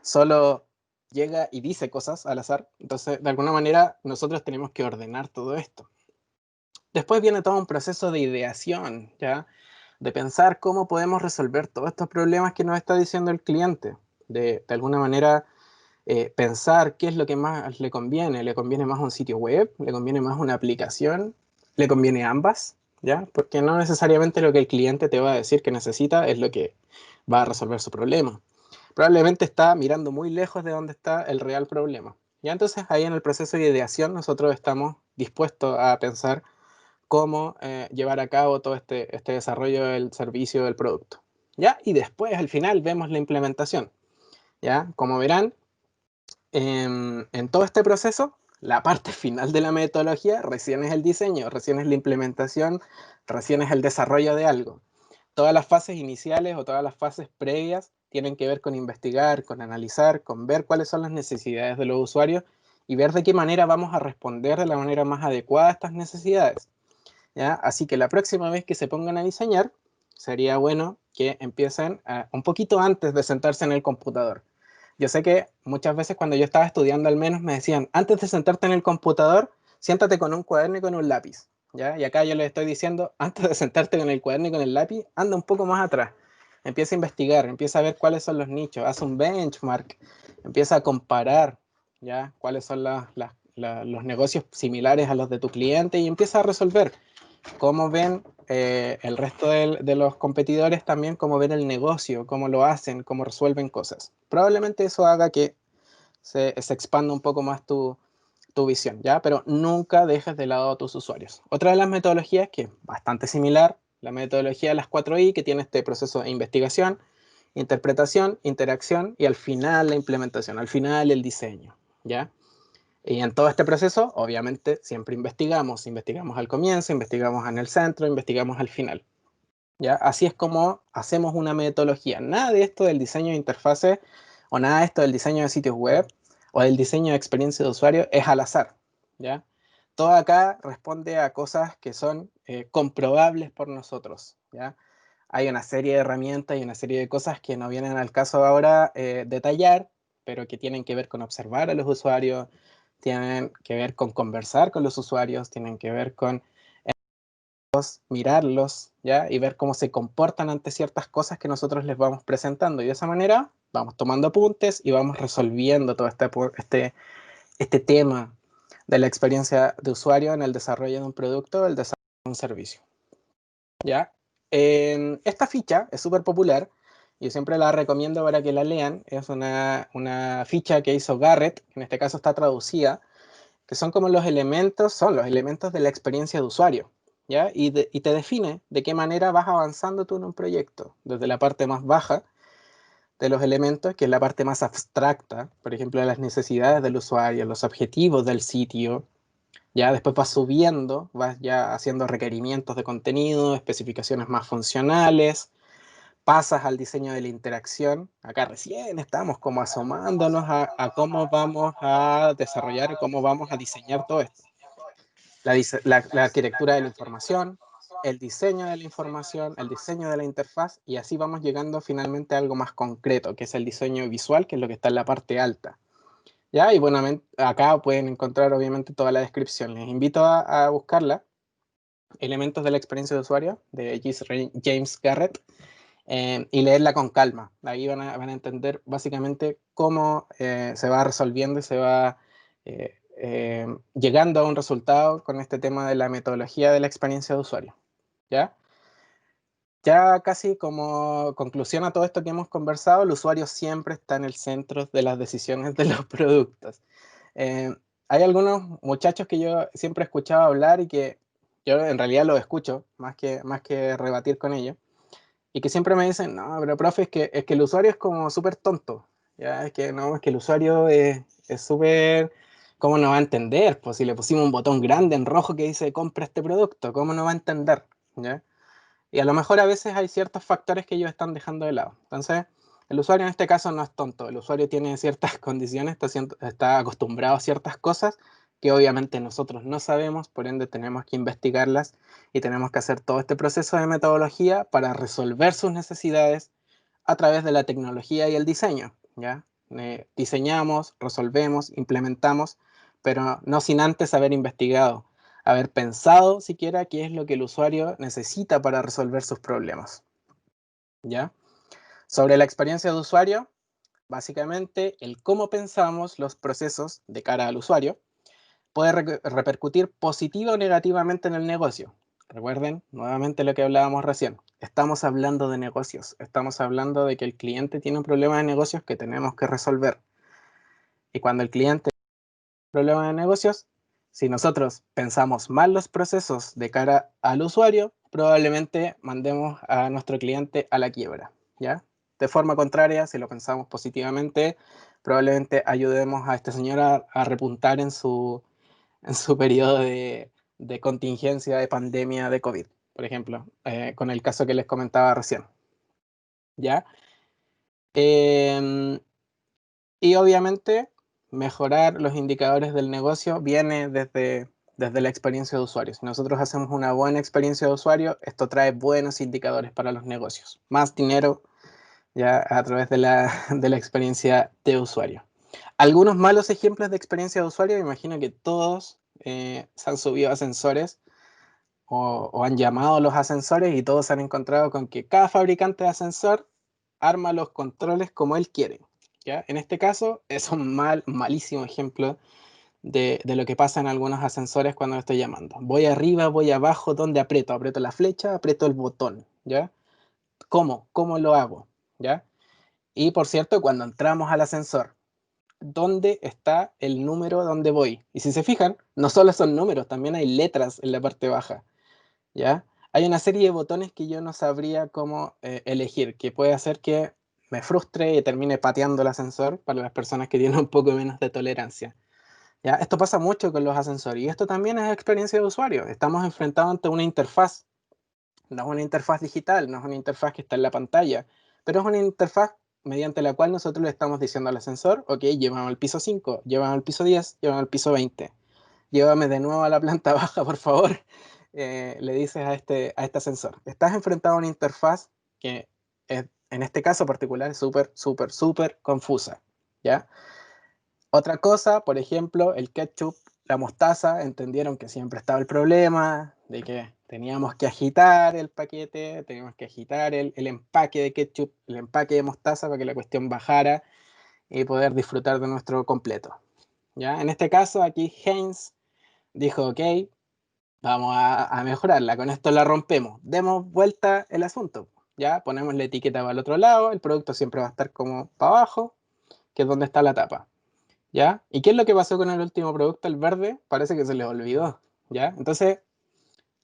solo llega y dice cosas al azar. Entonces, de alguna manera, nosotros tenemos que ordenar todo esto. Después viene todo un proceso de ideación, ¿ya? De pensar cómo podemos resolver todos estos problemas que nos está diciendo el cliente. De alguna manera, pensar qué es lo que más le conviene más un sitio web, le conviene más una aplicación, le conviene ambas, ¿ya? Porque no necesariamente lo que el cliente te va a decir que necesita es lo que va a resolver su problema. Probablemente está mirando muy lejos de donde está el real problema. Ya entonces ahí en el proceso de ideación nosotros estamos dispuestos a pensar cómo llevar a cabo todo este desarrollo del servicio del producto. ¿Ya? Y después al final vemos la implementación. ¿Ya? Como verán, en todo este proceso, la parte final de la metodología recién es el diseño, recién es la implementación, recién es el desarrollo de algo. Todas las fases iniciales o todas las fases previas tienen que ver con investigar, con analizar, con ver cuáles son las necesidades de los usuarios y ver de qué manera vamos a responder de la manera más adecuada a estas necesidades, ¿ya? Así que la próxima vez que se pongan a diseñar, sería bueno que empiecen un poquito antes de sentarse en el computador. Yo sé que muchas veces cuando yo estaba estudiando al menos me decían, antes de sentarte en el computador, siéntate con un cuaderno y con un lápiz, ¿ya? Y acá yo les estoy diciendo, antes de sentarte con el cuaderno y con el lápiz, anda un poco más atrás. Empieza a investigar, empieza a ver cuáles son los nichos, haz un benchmark, empieza a comparar, ¿ya? Cuáles son los negocios similares a los de tu cliente y empieza a resolver cómo ven el resto de los competidores también, cómo ven el negocio, cómo lo hacen, cómo resuelven cosas. Probablemente eso haga que se expanda un poco más tu visión, ¿ya? Pero nunca dejes de lado a tus usuarios. Otra de las metodologías que es bastante similar, la metodología de las 4I, que tiene este proceso de investigación, interpretación, interacción y al final la implementación, al final el diseño, ¿ya? Y en todo este proceso, obviamente, siempre investigamos. Investigamos al comienzo, investigamos en el centro, investigamos al final. ¿Ya? Así es como hacemos una metodología. Nada de esto del diseño de interfaces o nada de esto del diseño de sitios web o del diseño de experiencia de usuario es al azar. ¿Ya? Todo acá responde a cosas que son comprobables por nosotros. ¿Ya? Hay una serie de herramientas y una serie de cosas que no vienen al caso ahora detallar, pero que tienen que ver con observar a los usuarios, tienen que ver con conversar con los usuarios, tienen que ver con mirarlos, ¿ya? Y ver cómo se comportan ante ciertas cosas que nosotros les vamos presentando. Y de esa manera vamos tomando apuntes y vamos resolviendo todo este tema de la experiencia de usuario en el desarrollo de un producto, el desarrollo de un servicio, ¿ya? Esta ficha es súper popular. Yo siempre la recomiendo para que la lean. Es una ficha que hizo Garrett, que en este caso está traducida, que son como son los elementos de la experiencia de usuario, ¿ya? Y te define de qué manera vas avanzando tú en un proyecto, desde la parte más baja de los elementos, que es la parte más abstracta, por ejemplo, las necesidades del usuario, los objetivos del sitio, ya después vas subiendo, vas ya haciendo requerimientos de contenido, especificaciones más funcionales, pasas al diseño de la interacción. Acá recién estamos como asomándonos a cómo vamos a desarrollar, cómo vamos a diseñar todo esto. La arquitectura de la información, el diseño de la información, el diseño de la interfaz, y así vamos llegando finalmente a algo más concreto, que es el diseño visual, que es lo que está en la parte alta. ¿Ya? Y bueno, acá pueden encontrar obviamente toda la descripción. Les invito a buscarla. Elementos de la experiencia de usuario, de James Garrett, y leerla con calma. Ahí van a entender básicamente cómo se va resolviendo y se va llegando a un resultado con este tema de la metodología de la experiencia de usuario. ¿Ya? Ya casi como conclusión a todo esto que hemos conversado, el usuario siempre está en el centro de las decisiones de los productos. Eh, Hay algunos muchachos que yo siempre he escuchado hablar y que yo en realidad los escucho, más que rebatir con ellos, y que siempre me dicen, no, pero profe, es que el usuario es como súper tonto, ¿ya? Es que no, es que el usuario es súper, ¿cómo no va a entender? Pues si le pusimos un botón grande en rojo que dice compra este producto, ¿cómo no va a entender? ¿Ya? Y a lo mejor a veces hay ciertos factores que ellos están dejando de lado. Entonces, el usuario en este caso no es tonto. El usuario tiene ciertas condiciones, está acostumbrado a ciertas cosas que obviamente nosotros no sabemos, por ende tenemos que investigarlas y tenemos que hacer todo este proceso de metodología para resolver sus necesidades a través de la tecnología y el diseño, ¿ya? Diseñamos, resolvemos, implementamos, pero no sin antes haber investigado, haber pensado siquiera qué es lo que el usuario necesita para resolver sus problemas, ¿ya? Sobre la experiencia de usuario, básicamente el cómo pensamos los procesos de cara al usuario puede repercutir positiva o negativamente en el negocio. Recuerden nuevamente lo que hablábamos recién. Estamos hablando de negocios, estamos hablando de que el cliente tiene un problema de negocios que tenemos que resolver. Y cuando el cliente problema de negocios, si nosotros pensamos mal los procesos de cara al usuario, probablemente mandemos a nuestro cliente a la quiebra, ¿ya? De forma contraria, si lo pensamos positivamente, probablemente ayudemos a este señor a repuntar en su periodo de contingencia, de pandemia de COVID, por ejemplo, con el caso que les comentaba recién, ¿ya? Eh, Y obviamente mejorar los indicadores del negocio viene desde la experiencia de usuario. Si nosotros hacemos una buena experiencia de usuario, esto trae buenos indicadores para los negocios. Más dinero ya a través de la experiencia de usuario. Algunos malos ejemplos de experiencia de usuario, me imagino que todos se han subido a ascensores o han llamado a los ascensores y todos se han encontrado con que cada fabricante de ascensor arma los controles como él quiere. ¿Ya? En este caso es un malísimo ejemplo de lo que pasa en algunos ascensores cuando lo estoy llamando. Voy arriba, voy abajo, ¿dónde aprieto? Aprieto la flecha, aprieto el botón, ¿ya? ¿Cómo? ¿Cómo lo hago? ¿Ya? Y por cierto, cuando entramos al ascensor, ¿dónde está el número donde voy? Y si se fijan, no solo son números, también hay letras en la parte baja, ¿ya? Hay una serie de botones que yo no sabría cómo elegir, que puede hacer que me frustre y termine pateando el ascensor para las personas que tienen un poco menos de tolerancia, ¿ya? Esto pasa mucho con los ascensores y esto también es experiencia de usuario. Estamos enfrentados ante una interfaz, no es una interfaz digital, no es una interfaz que está en la pantalla, pero es una interfaz mediante la cual nosotros le estamos diciendo al ascensor, ok, llévame al piso 5, llévame al piso 10, llévame al piso 20, llévame de nuevo a la planta baja, por favor, le dices a este ascensor. Estás enfrentado a una interfaz que en este caso particular es súper, súper, súper confusa, ¿ya? Otra cosa, por ejemplo, el ketchup, la mostaza, entendieron que siempre estaba el problema de que teníamos que agitar el paquete, teníamos que agitar el empaque de ketchup, el empaque de mostaza para que la cuestión bajara y poder disfrutar de nuestro completo, ¿ya? En este caso, aquí Heinz dijo, ok, vamos a mejorarla, con esto la rompemos, demos vuelta el asunto, ¿ya? Ponemos la etiqueta para el otro lado, el producto siempre va a estar como para abajo, que es donde está la tapa. ¿Ya? ¿Y qué es lo que pasó con el último producto, el verde? Parece que se les olvidó, ¿ya? Entonces,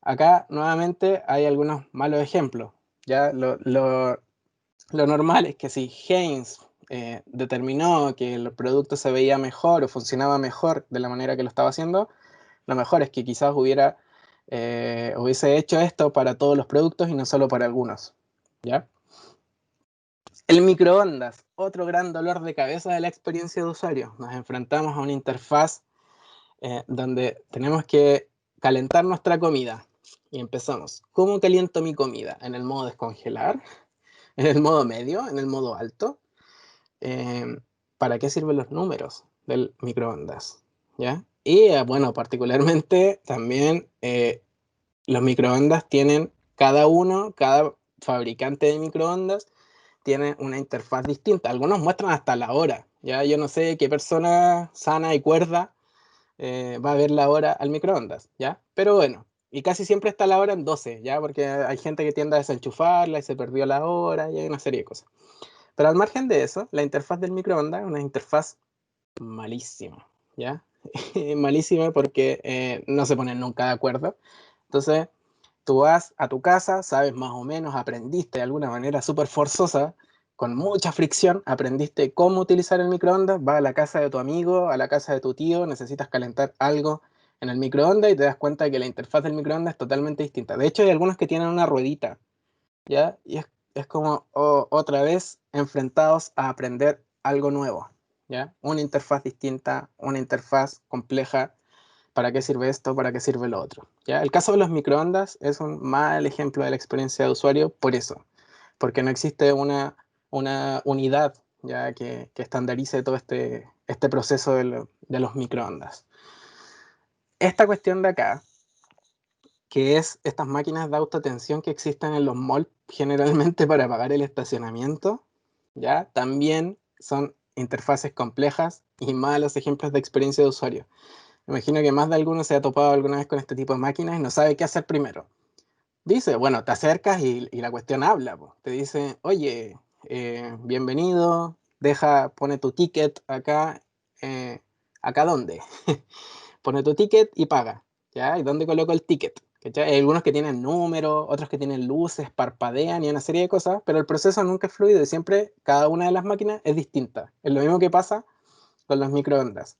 acá nuevamente hay algunos malos ejemplos, ¿ya? Lo normal es que si Heinz determinó que el producto se veía mejor o funcionaba mejor de la manera que lo estaba haciendo, lo mejor es que quizás hubiese hecho esto para todos los productos y no solo para algunos, ¿ya? El microondas, otro gran dolor de cabeza de la experiencia de usuario. Nos enfrentamos a una interfaz donde tenemos que calentar nuestra comida. Y empezamos. ¿Cómo caliento mi comida? ¿En el modo descongelar? ¿En el modo medio? ¿En el modo alto? Eh, ¿Para qué sirven los números del microondas? ¿Ya? Y bueno, particularmente también los microondas tienen cada fabricante de microondas tiene una interfaz distinta. Algunos muestran hasta la hora. Ya yo no sé qué persona sana y cuerda va a ver la hora al microondas, ¿ya? Pero bueno, y casi siempre está la hora en 12, ¿ya? Porque hay gente que tiende a desenchufarla y se perdió la hora y hay una serie de cosas. Pero al margen de eso, la interfaz del microondas es una interfaz malísima, ¿ya? Malísima porque no se ponen nunca de acuerdo. Entonces, tú vas a tu casa, sabes más o menos, aprendiste de alguna manera súper forzosa, con mucha fricción, aprendiste cómo utilizar el microondas, vas a la casa de tu amigo, a la casa de tu tío, necesitas calentar algo en el microondas y te das cuenta de que la interfaz del microondas es totalmente distinta. De hecho, hay algunos que tienen una ruedita, ¿ya? Y es como otra vez enfrentados a aprender algo nuevo, ¿ya? Una interfaz distinta, una interfaz compleja. ¿Para qué sirve esto? ¿Para qué sirve lo otro? ¿Ya? El caso de los microondas es un mal ejemplo de la experiencia de usuario por eso, porque no existe una unidad ya que estandarice todo este proceso de los microondas. Esta cuestión de acá, que es estas máquinas de autoatención que existen en los malls generalmente para pagar el estacionamiento, ¿ya? También son interfaces complejas y malos ejemplos de experiencia de usuario. Me imagino que más de alguno se ha topado alguna vez con este tipo de máquinas y no sabe qué hacer primero. Dice, bueno, te acercas y la cuestión habla, po. Te dice, oye, bienvenido, pone tu ticket acá, ¿acá dónde? Pone tu ticket y paga, ¿ya? ¿Y dónde coloco el ticket? ¿Cachai? Hay algunos que tienen números, otros que tienen luces, parpadean y una serie de cosas, pero el proceso nunca es fluido y siempre cada una de las máquinas es distinta. Es lo mismo que pasa con los microondas.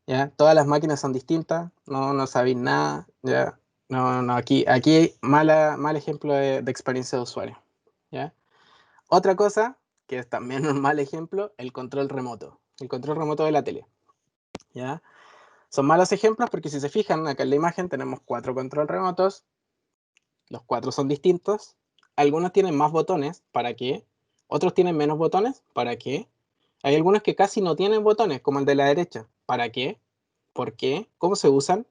¿Ya? Todas las máquinas son distintas, no sabéis nada, ¿ya? No, aquí hay mal ejemplo de experiencia de usuario, ¿ya? Otra cosa, que es también un mal ejemplo, el control remoto de la tele, ¿ya? Son malos ejemplos porque si se fijan, acá en la imagen tenemos 4 control remotos, los 4 son distintos, algunos tienen más botones, ¿para qué? Otros tienen menos botones, ¿para qué? Hay algunos que casi no tienen botones, como el de la derecha, ¿para qué? ¿Por qué? ¿Cómo se usan?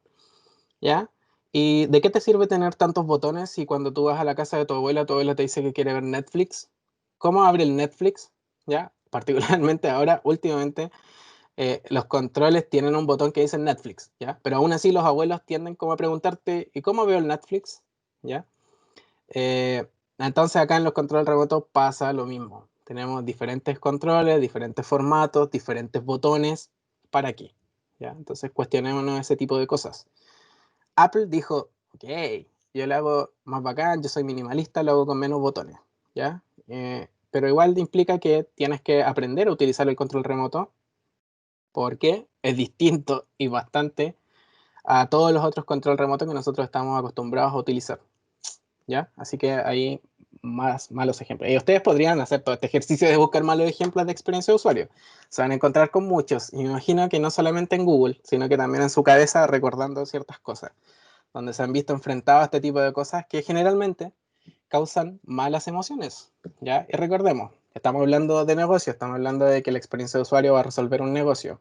¿Ya? ¿Y de qué te sirve tener tantos botones si cuando tú vas a la casa de tu abuela te dice que quiere ver Netflix? ¿Cómo abre el Netflix? ¿Ya? Particularmente ahora, últimamente, los controles tienen un botón que dice Netflix, ¿ya? Pero aún así los abuelos tienden como a preguntarte, ¿y cómo veo el Netflix? ¿Ya? Eh, entonces acá en los controles remotos pasa lo mismo. Tenemos diferentes controles, diferentes formatos, diferentes botones. ¿Para qué? ¿Ya? Entonces cuestionémonos ese tipo de cosas. Apple dijo, ok, yo le hago más bacán, yo soy minimalista, lo hago con menos botones, ¿ya? Pero igual implica que tienes que aprender a utilizar el control remoto porque es distinto y bastante a todos los otros control remotos que nosotros estamos acostumbrados a utilizar, ¿ya? Así que hay más malos ejemplos. Y ustedes podrían hacer todo este ejercicio de buscar malos ejemplos de experiencia de usuario. Se van a encontrar con muchos. Y me imagino que no solamente en Google, sino que también en su cabeza recordando ciertas cosas donde se han visto enfrentados a este tipo de cosas que generalmente causan malas emociones, ¿ya? Y recordemos, Estamos hablando de negocio, estamos hablando de que la experiencia de usuario va a resolver un negocio.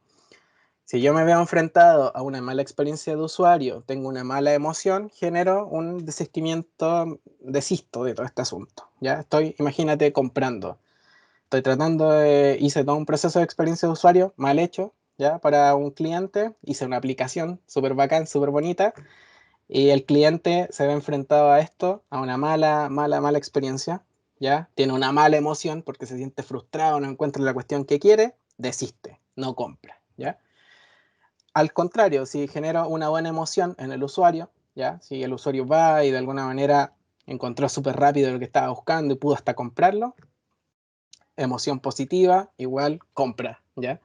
Si yo me veo enfrentado a una mala experiencia de usuario, tengo una mala emoción, genero un desistimiento, desisto de todo este asunto. Ya estoy, imagínate, comprando. Estoy tratando de, hice todo un proceso de experiencia de usuario mal hecho, ya, para un cliente, hice una aplicación súper bacán, súper bonita, y el cliente se ve enfrentado a esto, a una mala experiencia, ya, tiene una mala emoción porque se siente frustrado, no encuentra la cuestión que quiere, desiste, no compra, ya. Al contrario, si genero una buena emoción en el usuario, ya, si el usuario va y de alguna manera encontró súper rápido lo que estaba buscando y pudo hasta comprarlo, emoción positiva igual compra, ¿ya?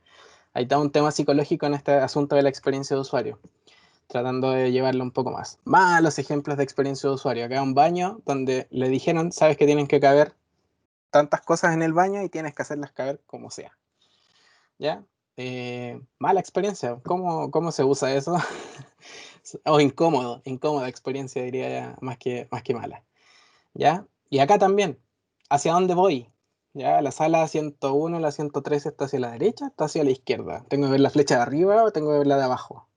Ahí está un tema psicológico en este asunto de la experiencia de usuario, tratando de llevarlo un poco más. Malos ejemplos de experiencia de usuario. Acá un baño donde le dijeron, sabes que tienen que caber tantas cosas en el baño y tienes que hacerlas caber como sea, ¿ya? Mala experiencia. ¿Cómo se usa eso? O incómoda experiencia diría ya, más que mala, ¿ya? Y acá también, ¿hacia dónde voy? ¿Ya? La sala 101, la 103 está hacia la derecha, está hacia la izquierda. ¿Tengo que ver la flecha de arriba o tengo que ver la de abajo?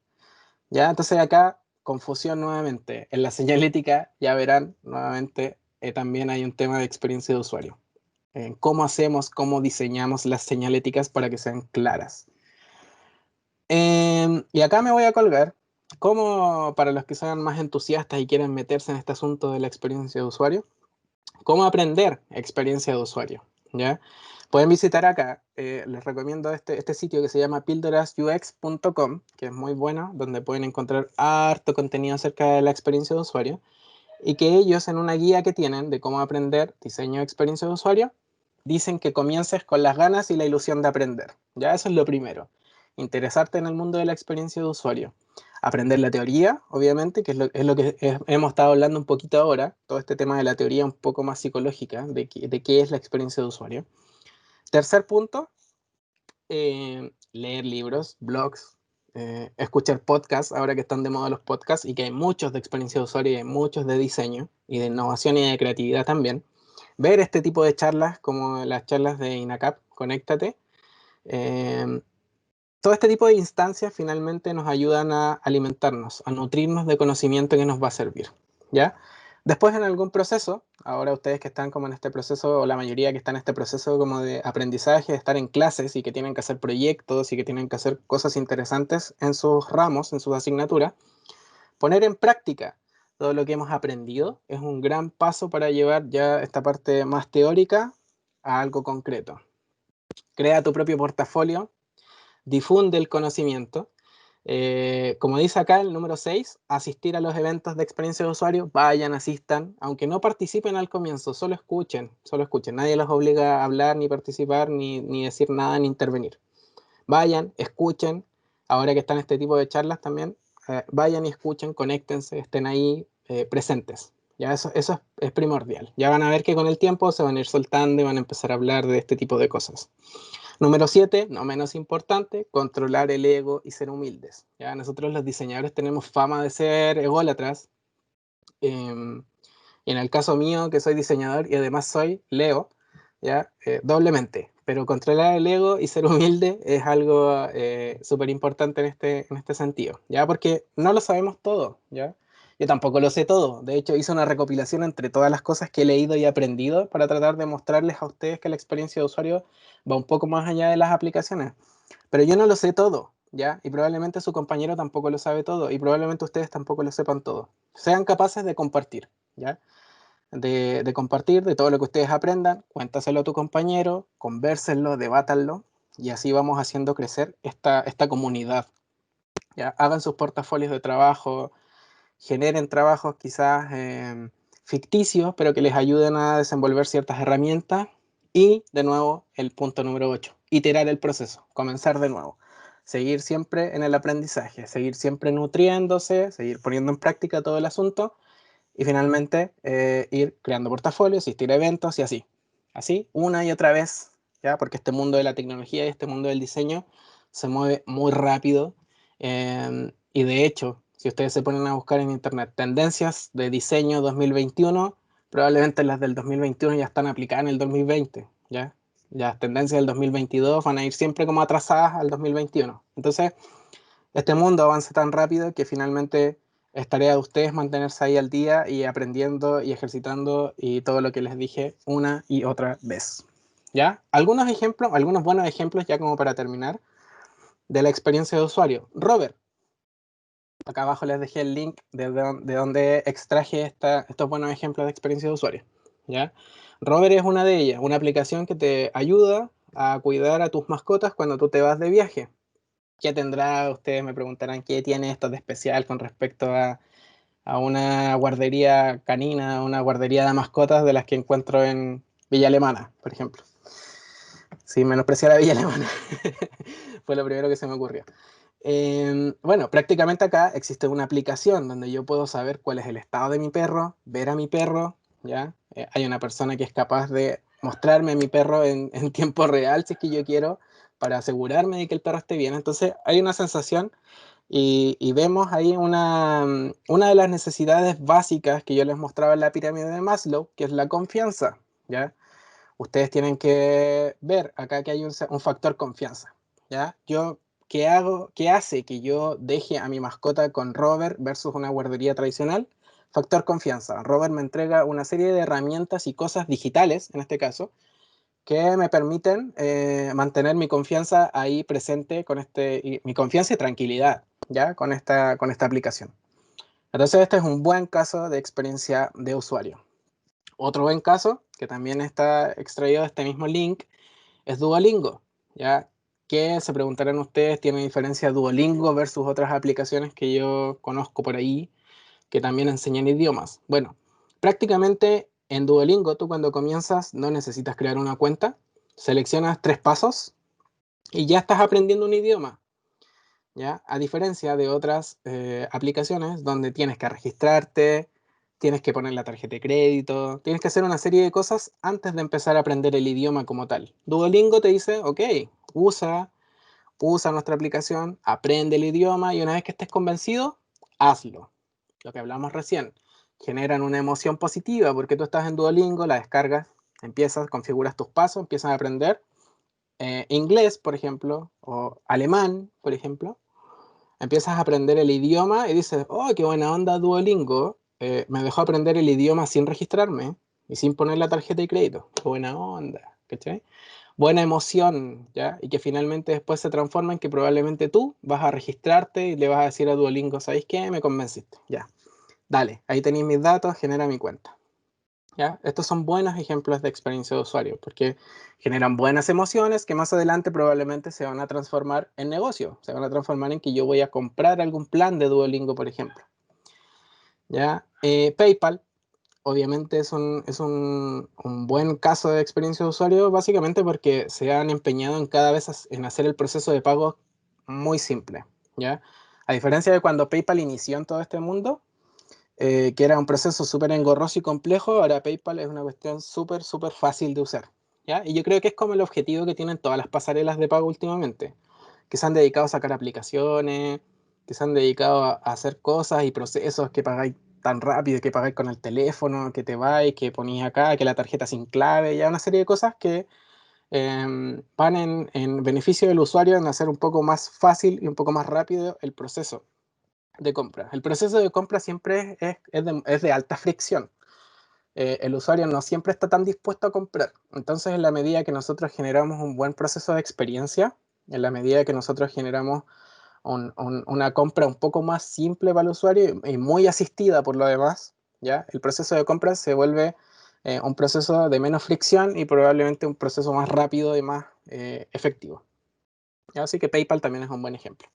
¿Ya? Entonces acá, confusión nuevamente. En la señalética, ya verán, nuevamente, también hay un tema de experiencia de usuario. ¿Cómo hacemos, cómo diseñamos las señaléticas para que sean claras? Y acá me voy a colgar. Como para los que sean más entusiastas y quieren meterse en este asunto de la experiencia de usuario, cómo aprender experiencia de usuario, ¿ya? Pueden visitar acá, les recomiendo este sitio que se llama pildorasux.com, que es muy bueno, donde pueden encontrar harto contenido acerca de la experiencia de usuario, y que ellos en una guía que tienen de cómo aprender diseño de experiencia de usuario, dicen que comiences con las ganas y la ilusión de aprender, ¿ya? Eso es lo primero, interesarte en el mundo de la experiencia de usuario. Aprender la teoría, obviamente, que es lo que hemos estado hablando un poquito ahora, todo este tema de la teoría un poco más psicológica, de qué es la experiencia de usuario. Tercer punto, leer libros, blogs, escuchar podcasts, ahora que están de moda los podcasts y que hay muchos de experiencia de usuario y hay muchos de diseño y de innovación y de creatividad también. Ver este tipo de charlas como las charlas de INACAP, Conéctate. eh, Todo este tipo de instancias finalmente nos ayudan a alimentarnos, a nutrirnos de conocimiento que nos va a servir, ¿ya? Después en algún proceso, ahora ustedes que están como en este proceso, o la mayoría que están en este proceso como de aprendizaje, de estar en clases y que tienen que hacer proyectos y que tienen que hacer cosas interesantes en sus ramos, en sus asignaturas, poner en práctica todo lo que hemos aprendido es un gran paso para llevar ya esta parte más teórica a algo concreto. Crea tu propio portafolio, difunde el conocimiento. Como dice acá el número 6, asistir a los eventos de experiencia de usuario, vayan, asistan, aunque no participen al comienzo, solo escuchen, solo escuchen. Nadie los obliga a hablar, ni participar, ni decir nada, ni intervenir. Vayan, escuchen, ahora que están este tipo de charlas también, vayan y escuchen, conéctense, estén ahí presentes. Ya eso es primordial. Ya van a ver que con el tiempo se van a ir soltando y van a empezar a hablar de este tipo de cosas. Número 7, no menos importante, controlar el ego y ser humildes. ¿Ya? Nosotros los diseñadores tenemos fama de ser ególatras. Y en el caso mío, que soy diseñador y además soy Leo, ¿ya? Doblemente. Pero controlar el ego y ser humilde es algo súper importante en este sentido, ¿ya? Porque no lo sabemos todo, ¿ya? Yo tampoco lo sé todo. De hecho, hice una recopilación entre todas las cosas que he leído y aprendido para tratar de mostrarles a ustedes que la experiencia de usuario va un poco más allá de las aplicaciones. Pero yo no lo sé todo, ¿ya? Y probablemente su compañero tampoco lo sabe todo y probablemente ustedes tampoco lo sepan todo. Sean capaces de compartir, ¿ya? De compartir de todo lo que ustedes aprendan, cuéntaselo a tu compañero, convérsenlo, debátanlo y así vamos haciendo crecer esta comunidad. ¿Ya? Hagan sus portafolios de trabajo, generen trabajos quizás ficticios, pero que les ayuden a desenvolver ciertas herramientas. Y de nuevo, el punto número 8, iterar el proceso, comenzar de nuevo. Seguir siempre en el aprendizaje, seguir siempre nutriéndose, seguir poniendo en práctica todo el asunto y finalmente ir creando portafolios, asistir a eventos y así. Así, una y otra vez, ¿ya? Porque este mundo de la tecnología y este mundo del diseño se mueve muy rápido. Y de hecho, si ustedes se ponen a buscar en internet tendencias de diseño 2021, probablemente las del 2021 ya están aplicadas en el 2020, ¿ya? Las tendencias del 2022 van a ir siempre como atrasadas al 2021. Entonces, este mundo avanza tan rápido que finalmente es tarea de ustedes mantenerse ahí al día y aprendiendo y ejercitando y todo lo que les dije una y otra vez. ¿Ya? Algunos ejemplos, algunos buenos ejemplos ya como para terminar de la experiencia de usuario. Robert, acá abajo les dejé el link de donde extraje estos buenos ejemplos de experiencia de usuario. ¿Ya? Robert es una de ellas, una aplicación que te ayuda a cuidar a tus mascotas cuando tú te vas de viaje. ¿Qué tendrá? Ustedes me preguntarán qué tiene esto de especial con respecto a una guardería canina, una guardería de mascotas de las que encuentro en Villa Alemana, por ejemplo. Sin menospreciar a Villa Alemana. Fue lo primero que se me ocurrió. Bueno, prácticamente acá existe una aplicación donde yo puedo saber cuál es el estado de mi perro, ver a mi perro, ¿ya? Hay una persona que es capaz de mostrarme a mi perro en tiempo real, si es que yo quiero, para asegurarme de que el perro esté bien. Entonces hay una sensación y vemos ahí una de las necesidades básicas que yo les mostraba en la pirámide de Maslow, que es la confianza, ¿ya? Ustedes tienen que ver acá que hay un factor confianza, ¿ya? Yo, ¿qué hago? ¿Qué hace que yo deje a mi mascota con Robert versus una guardería tradicional? Factor confianza. Robert me entrega una serie de herramientas y cosas digitales, en este caso, que me permiten mantener mi confianza ahí presente mi confianza y tranquilidad, ¿ya? Con esta aplicación. Entonces, este es un buen caso de experiencia de usuario. Otro buen caso, que también está extraído de este mismo link, es Duolingo, ¿ya? ¿Qué se preguntarán ustedes? ¿Tiene diferencia Duolingo versus otras aplicaciones que yo conozco por ahí que también enseñan idiomas? Bueno, prácticamente en Duolingo tú cuando comienzas no necesitas crear una cuenta, seleccionas 3 pasos y ya estás aprendiendo un idioma, ¿ya? A diferencia de otras aplicaciones donde tienes que registrarte, tienes que poner la tarjeta de crédito, tienes que hacer una serie de cosas antes de empezar a aprender el idioma como tal. Duolingo te dice, ok, usa, usa nuestra aplicación, aprende el idioma y una vez que estés convencido, hazlo. Lo que hablamos recién, generan una emoción positiva porque tú estás en Duolingo, la descargas, empiezas, configuras tus pasos, empiezas a aprender inglés, por ejemplo, o alemán, por ejemplo, empiezas a aprender el idioma y dices, oh, qué buena onda Duolingo, me dejó aprender el idioma sin registrarme y sin poner la tarjeta de crédito. Qué buena onda, ¿cachai? Buena emoción, ¿ya? Y que finalmente después se transforma en que probablemente tú vas a registrarte y le vas a decir a Duolingo, ¿sabéis qué? Me convenciste, ya. Dale, ahí tenéis mis datos, genera mi cuenta. ¿Ya? Estos son buenos ejemplos de experiencia de usuario porque generan buenas emociones que más adelante probablemente se van a transformar en negocio, se van a transformar en que yo voy a comprar algún plan de Duolingo, por ejemplo. ¿Ya? PayPal, obviamente, es un buen caso de experiencia de usuario, básicamente porque se han empeñado en cada vez en hacer el proceso de pago muy simple. ¿Ya? A diferencia de cuando PayPal inició en todo este mundo, que era un proceso súper engorroso y complejo, ahora PayPal es una cuestión súper, súper fácil de usar, ¿ya? Y yo creo que es como el objetivo que tienen todas las pasarelas de pago últimamente, que se han dedicado a sacar aplicaciones, que se han dedicado a hacer cosas y procesos que pagáis tan rápido, que pagáis con el teléfono, que te vais, que ponéis acá, que la tarjeta sin clave, ya una serie de cosas que van en beneficio del usuario en hacer un poco más fácil y un poco más rápido el proceso de compra. El proceso de compra siempre es de alta fricción. El usuario no siempre está tan dispuesto a comprar. Entonces, en la medida que nosotros generamos un buen proceso de experiencia, en la medida que nosotros generamos una compra un poco más simple para el usuario y muy asistida por lo demás, ¿ya? El proceso de compra se vuelve un proceso de menos fricción y probablemente un proceso más rápido y más efectivo. ¿Ya? Así que PayPal también es un buen ejemplo.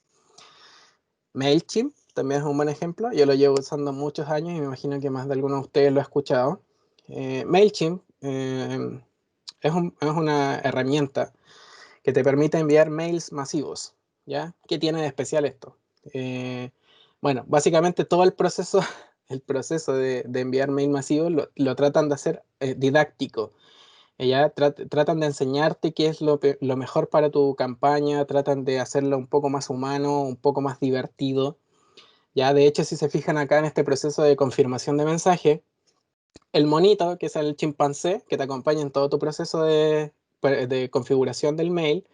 MailChimp también es un buen ejemplo. Yo lo llevo usando muchos años y me imagino que más de alguno de ustedes lo ha escuchado. MailChimp es una herramienta que te permite enviar mails masivos. ¿Ya? ¿Qué tiene de especial esto? Eh, bueno, básicamente todo el proceso, el proceso de enviar mail masivos lo tratan de hacer didáctico. Tratan de enseñarte qué es lo mejor para tu campaña, tratan de hacerlo un poco más humano, un poco más divertido. Ya, de hecho, si se fijan acá en este proceso de confirmación de mensaje, el monito, que es el chimpancé, que te acompaña en todo tu proceso de configuración del mail,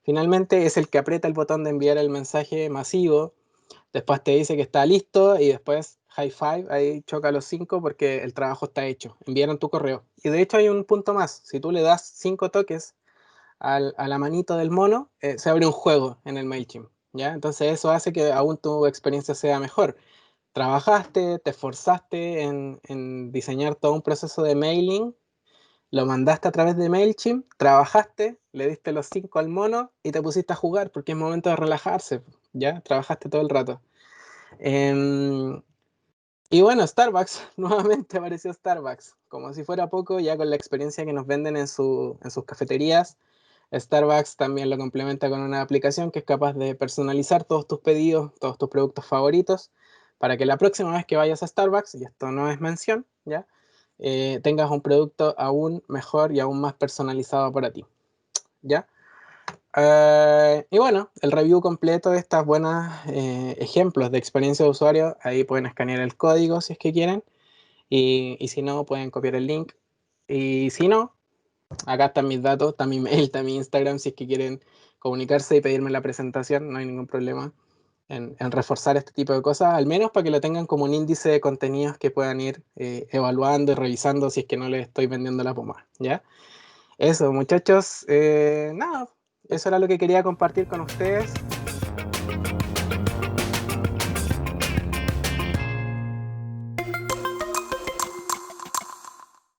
finalmente es el que aprieta el botón de enviar el mensaje masivo. Después te dice que está listo y después high five, ahí choca los 5 porque el trabajo está hecho. Enviaron tu correo. Y de hecho hay un punto más. Si tú le das 5 toques a la manito del mono, se abre un juego en el MailChimp, ¿ya? Entonces eso hace que aún tu experiencia sea mejor. Trabajaste, te esforzaste en diseñar todo un proceso de mailing, lo mandaste a través de MailChimp, trabajaste, le diste los 5 al mono y te pusiste a jugar porque es momento de relajarse, ¿ya? Trabajaste todo el rato. Eh, y bueno, Starbucks, nuevamente apareció Starbucks. Como si fuera poco, ya con la experiencia que nos venden en sus cafeterías, Starbucks también lo complementa con una aplicación que es capaz de personalizar todos tus pedidos, todos tus productos favoritos, para que la próxima vez que vayas a Starbucks, y esto no es mención, ¿ya? Tengas un producto aún mejor y aún más personalizado para ti, ¿ya? Y bueno, el review completo de estas buenas ejemplos de experiencia de usuario, ahí pueden escanear el código si es que quieren, y si no, pueden copiar el link. Y si no, acá están mis datos, está mi mail, está mi Instagram, si es que quieren comunicarse y pedirme la presentación, no hay ningún problema en reforzar este tipo de cosas, al menos para que lo tengan como un índice de contenidos que puedan ir evaluando y revisando si es que no les estoy vendiendo la pomada, ¿ya? Eso, muchachos, nada, eso era lo que quería compartir con ustedes.